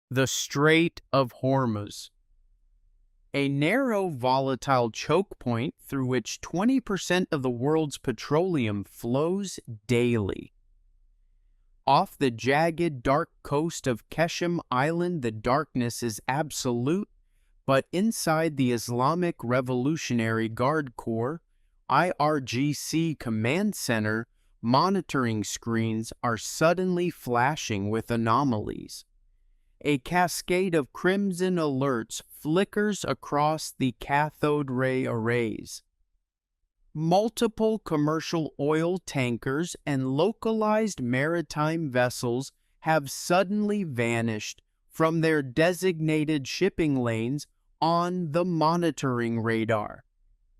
The Strait of Hormuz, a narrow, volatile choke point through which 20% of the world's petroleum flows daily. Off the jagged, dark coast of Qeshm Island, the darkness is absolute, but inside the Islamic Revolutionary Guard Corps, IRGC Command Center, monitoring screens are suddenly flashing with anomalies. A cascade of crimson alerts flickers across the cathode ray arrays. Multiple commercial oil tankers and localized maritime vessels have suddenly vanished from their designated shipping lanes on the monitoring radar.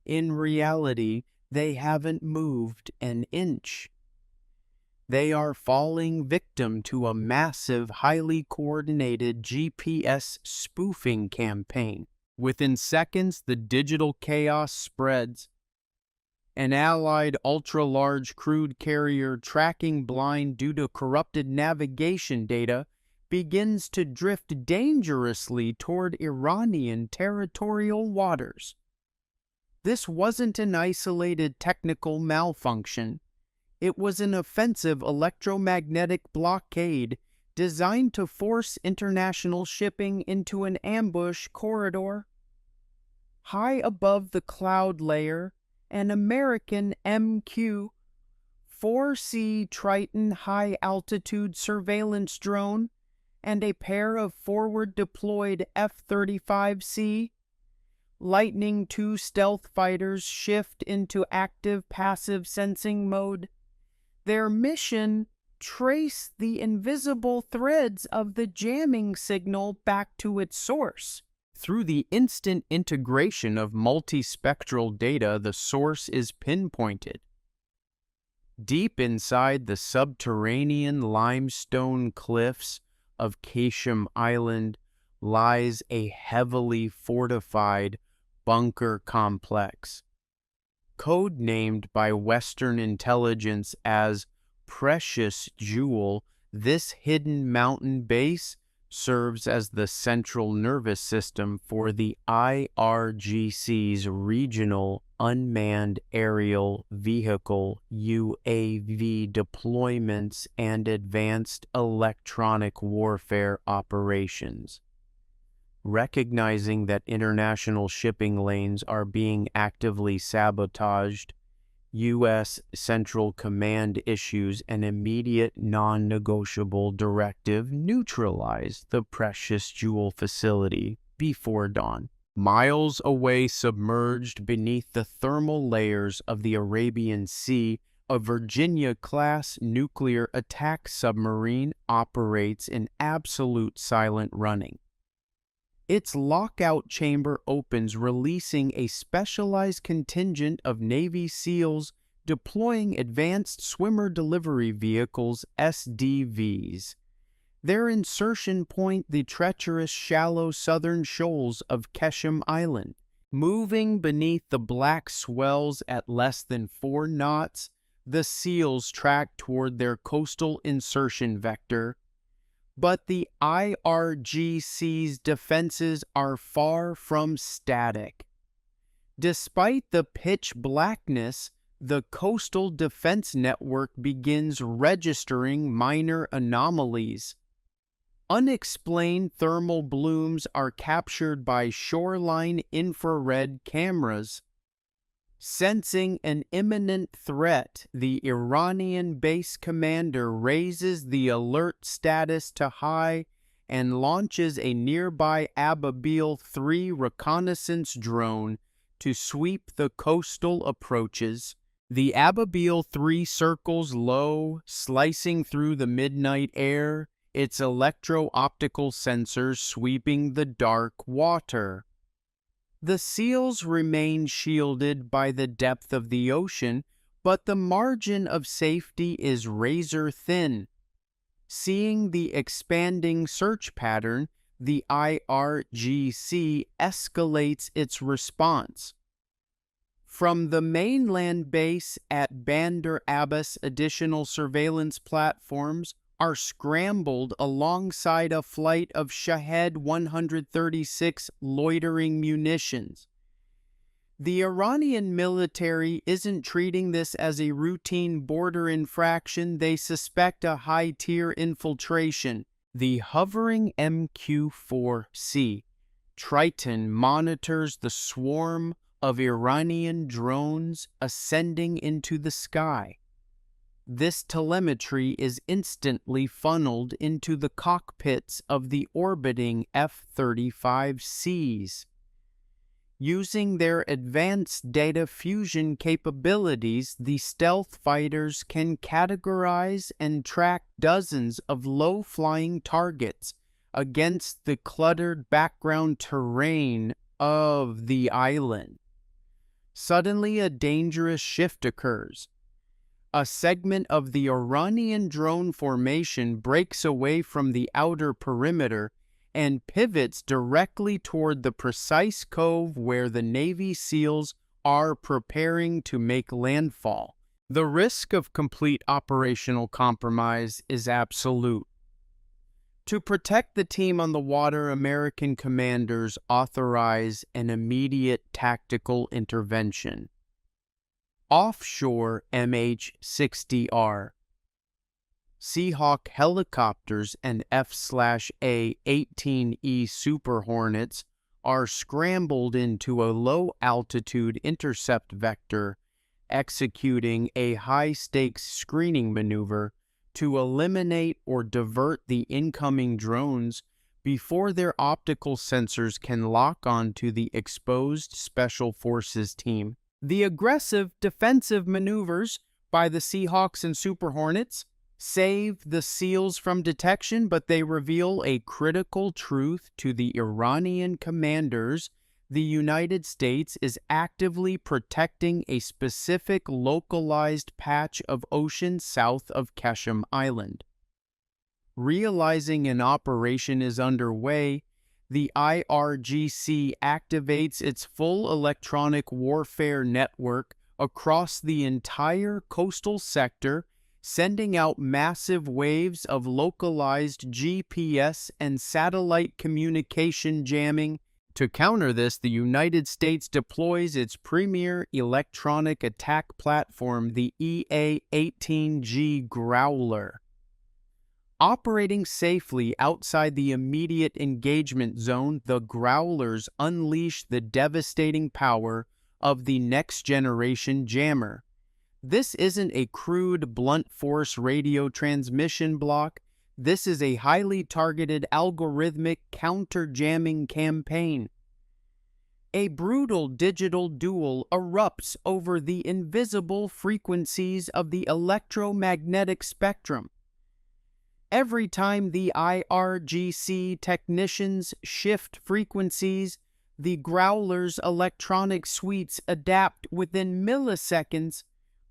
In reality, they haven't moved an inch. They are falling victim to a massive, highly coordinated GPS spoofing campaign. Within seconds, the digital chaos spreads. An allied ultra-large crude carrier tracking blind due to corrupted navigation data begins to drift dangerously toward Iranian territorial waters. This wasn't an isolated technical malfunction. It was an offensive electromagnetic blockade designed to force international shipping into an ambush corridor. High above the cloud layer, an American MQ-4C Triton high-altitude surveillance drone and a pair of forward-deployed F-35C Lightning II stealth fighters shift into active-passive sensing mode. Their mission: trace the invisible threads of the jamming signal back to its source. Through the instant integration of multispectral data, the source is pinpointed. Deep inside the subterranean limestone cliffs of Qeshm Island lies a heavily fortified bunker complex. Codenamed by Western intelligence as Precious Jewel, this hidden mountain base serves as the central nervous system for the IRGC's regional unmanned aerial vehicle UAV deployments and advanced electronic warfare operations. Recognizing that international shipping lanes are being actively sabotaged, U.S. Central Command issues an immediate non-negotiable directive: neutralize the Precious Jewel facility before dawn. Miles away, submerged beneath the thermal layers of the Arabian Sea, a Virginia-class nuclear attack submarine operates in absolute silent running. Its lockout chamber opens, releasing a specialized contingent of Navy SEALs deploying Advanced Swimmer Delivery Vehicles (SDVs). Their insertion point the treacherous shallow southern shoals of Qeshm Island. Moving beneath the black swells at less than 4 knots, the SEALs track toward their coastal insertion vector. But the IRGC's defenses are far from static. Despite the pitch blackness, the coastal defense network begins registering minor anomalies. Unexplained thermal blooms are captured by shoreline infrared cameras. Sensing an imminent threat, the Iranian base commander raises the alert status to high and launches a nearby Ababil 3 reconnaissance drone to sweep the coastal approaches. The Ababil 3 circles low, slicing through the midnight air, its electro-optical sensors sweeping the dark water. The SEALs remain shielded by the depth of the ocean, but the margin of safety is razor thin. Seeing the expanding search pattern, the IRGC escalates its response. From the mainland base at Bandar Abbas, additional surveillance platforms are scrambled alongside a flight of Shahed 136 loitering munitions. The Iranian military isn't treating this as a routine border infraction. They suspect a high-tier infiltration. The hovering MQ-4C Triton monitors the swarm of Iranian drones ascending into the sky. This telemetry is instantly funneled into the cockpits of the orbiting F-35Cs. Using their advanced data fusion capabilities, the stealth fighters can categorize and track dozens of low-flying targets against the cluttered background terrain of the island. Suddenly, a dangerous shift occurs. A segment of the Iranian drone formation breaks away from the outer perimeter and pivots directly toward the precise cove where the Navy SEALs are preparing to make landfall. The risk of complete operational compromise is absolute. To protect the team on the water, American commanders authorize an immediate tactical intervention. Offshore MH-60R Seahawk helicopters and F/A-18E Super Hornets are scrambled into a low-altitude intercept vector, executing a high-stakes screening maneuver to eliminate or divert the incoming drones before their optical sensors can lock onto the exposed Special Forces team. The aggressive defensive maneuvers by the Seahawks and Super Hornets save the SEALs from detection, but they reveal a critical truth to the Iranian commanders. The United States is actively protecting a specific localized patch of ocean south of Qasem Island. Realizing an operation is underway, the IRGC activates its full electronic warfare network across the entire coastal sector, sending out massive waves of localized GPS and satellite communication jamming. To counter this, the United States deploys its premier electronic attack platform, the EA-18G Growler. Operating safely outside the immediate engagement zone, the Growlers unleash the devastating power of the next-generation jammer. This isn't a crude blunt force radio transmission block. This is a highly targeted algorithmic counter-jamming campaign. A brutal digital duel erupts over the invisible frequencies of the electromagnetic spectrum. Every time the IRGC technicians shift frequencies, the Growler's electronic suites adapt within milliseconds,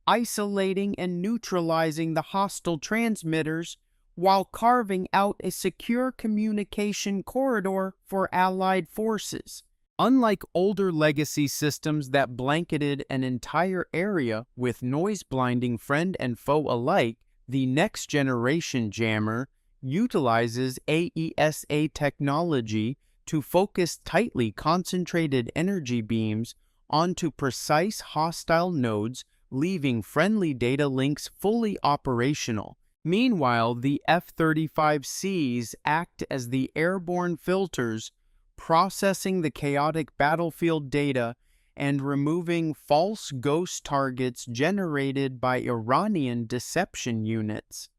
isolating and neutralizing the hostile transmitters while carving out a secure communication corridor for Allied forces. Unlike older legacy systems that blanketed an entire area with noise-blinding friend and foe alike, the next-generation jammer utilizes AESA technology to focus tightly concentrated energy beams onto precise hostile nodes, leaving friendly data links fully operational. Meanwhile, the F-35Cs act as the airborne filters, processing the chaotic battlefield data and removing false ghost targets generated by Iranian deception units.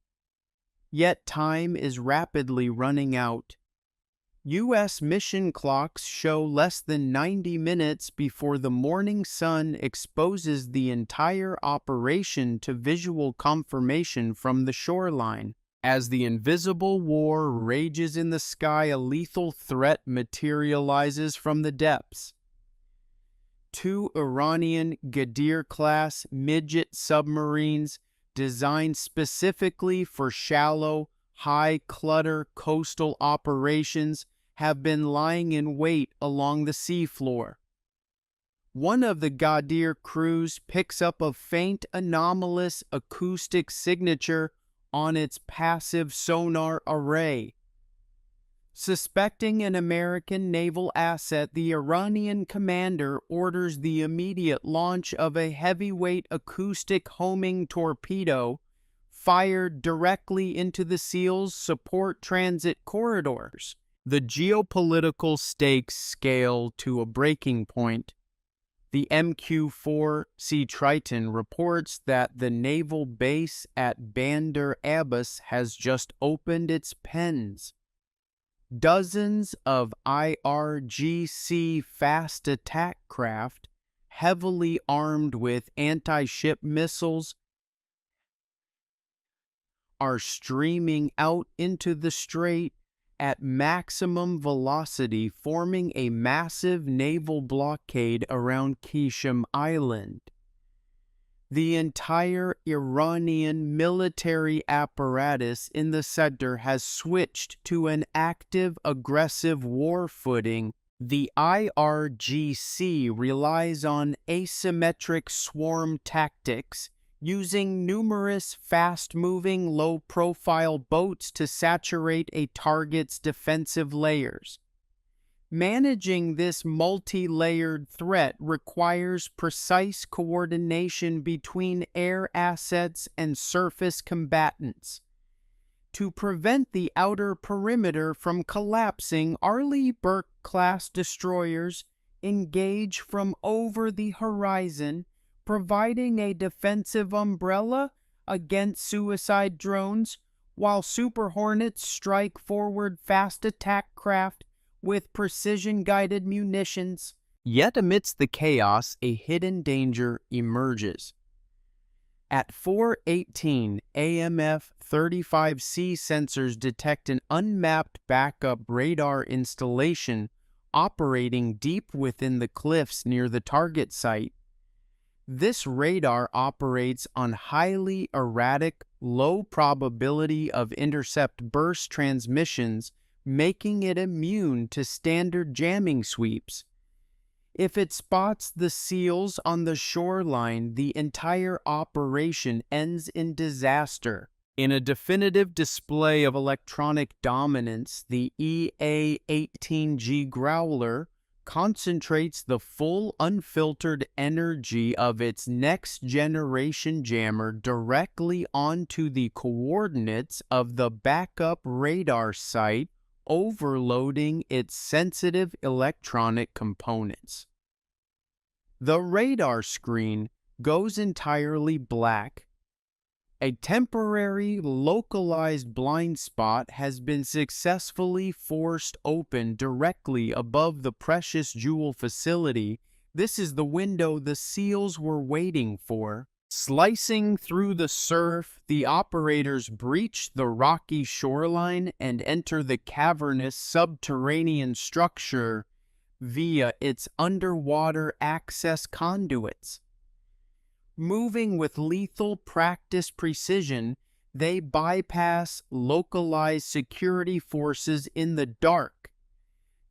Yet time is rapidly running out. U.S. mission clocks show less than 90 minutes before the morning sun exposes the entire operation to visual confirmation from the shoreline. As the invisible war rages in the sky, a lethal threat materializes from the depths. 2 Iranian Ghadir-class midget submarines designed specifically for shallow, high-clutter coastal operations have been lying in wait along the seafloor. One of the Ghadir crews picks up a faint, anomalous acoustic signature on its passive sonar array. Suspecting an American naval asset, the Iranian commander orders the immediate launch of a heavyweight acoustic homing torpedo fired directly into the SEAL's support transit corridors. The geopolitical stakes scale to a breaking point. The MQ-4 Sea Triton reports that the naval base at Bandar Abbas has just opened its pens. Dozens of IRGC fast attack craft, heavily armed with anti-ship missiles, are streaming out into the strait at maximum velocity, forming a massive naval blockade around Qasem Island. The entire Iranian military apparatus in the sector has switched to an active, aggressive war footing. The IRGC relies on asymmetric swarm tactics, using numerous fast-moving, low-profile boats to saturate a target's defensive layers. Managing this multi-layered threat requires precise coordination between air assets and surface combatants. To prevent the outer perimeter from collapsing, Arleigh Burke-class destroyers engage from over the horizon, providing a defensive umbrella against suicide drones, while Super Hornets strike forward fast attack craft with precision-guided munitions. Yet amidst the chaos, a hidden danger emerges. At 4:18, AMF-35C sensors detect an unmapped backup radar installation operating deep within the cliffs near the target site. This radar operates on highly erratic, low probability of intercept burst transmissions, making it immune to standard jamming sweeps. If it spots the SEALs on the shoreline, the entire operation ends in disaster. In a definitive display of electronic dominance, the EA-18G Growler concentrates the full unfiltered energy of its next-generation jammer directly onto the coordinates of the backup radar site, overloading its sensitive electronic components. The radar screen goes entirely black. A temporary, localized blind spot has been successfully forced open directly above the precious jewel facility. This is the window the SEALs were waiting for. Slicing through the surf, the operators breach the rocky shoreline and enter the cavernous subterranean structure via its underwater access conduits. Moving with lethal practice precision, they bypass localized security forces in the dark.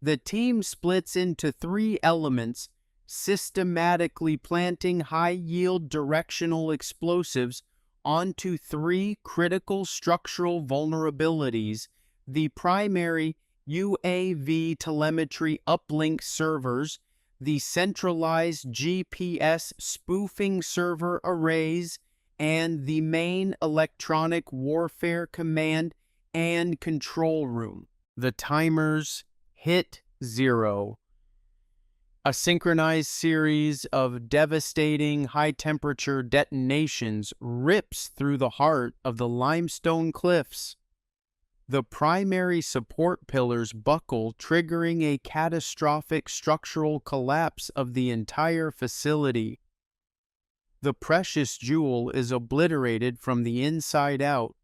The team splits into three elements, systematically planting high-yield directional explosives onto three critical structural vulnerabilities: the primary UAV telemetry uplink servers, the centralized GPS spoofing server arrays, and the main electronic warfare command and control room. The timers hit 0. A synchronized series of devastating high-temperature detonations rips through the heart of the limestone cliffs. The primary support pillars buckle, triggering a catastrophic structural collapse of the entire facility. The precious jewel is obliterated from the inside out.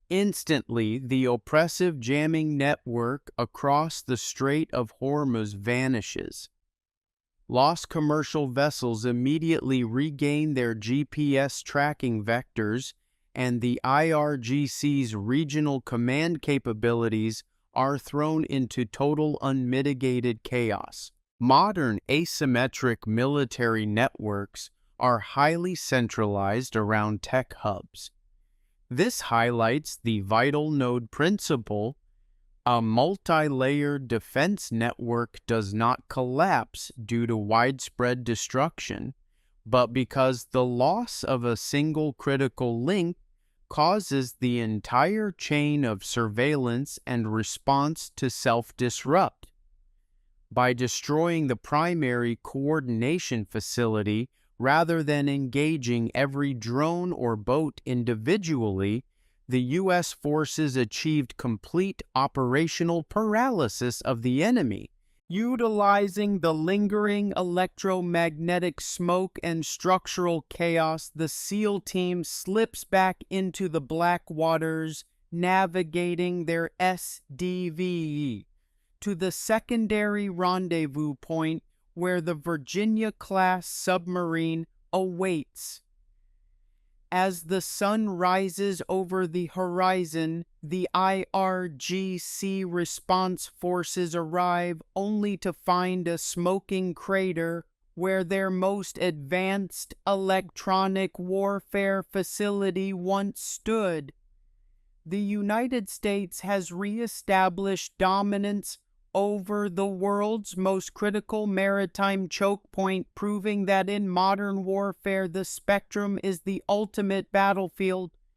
Instantly, the oppressive jamming network across the Strait of Hormuz vanishes. Lost commercial vessels immediately regain their GPS tracking vectors, and the IRGC's regional command capabilities are thrown into total unmitigated chaos. Modern asymmetric military networks are highly centralized around tech hubs. This highlights the vital node principle. A multi-layered defense network does not collapse due to widespread destruction, but because the loss of a single critical link causes the entire chain of surveillance and response to self-disrupt. By destroying the primary coordination facility rather than engaging every drone or boat individually, the U.S. forces achieved complete operational paralysis of the enemy. Utilizing the lingering electromagnetic smoke and structural chaos, the SEAL team slips back into the black waters, navigating their SDV to the secondary rendezvous point where the Virginia-class submarine awaits. As the sun rises over the horizon, the IRGC response forces arrive only to find a smoking crater where their most advanced electronic warfare facility once stood. The United States has reestablished dominance over the world's most critical maritime choke point, proving that in modern warfare the spectrum is the ultimate battlefield.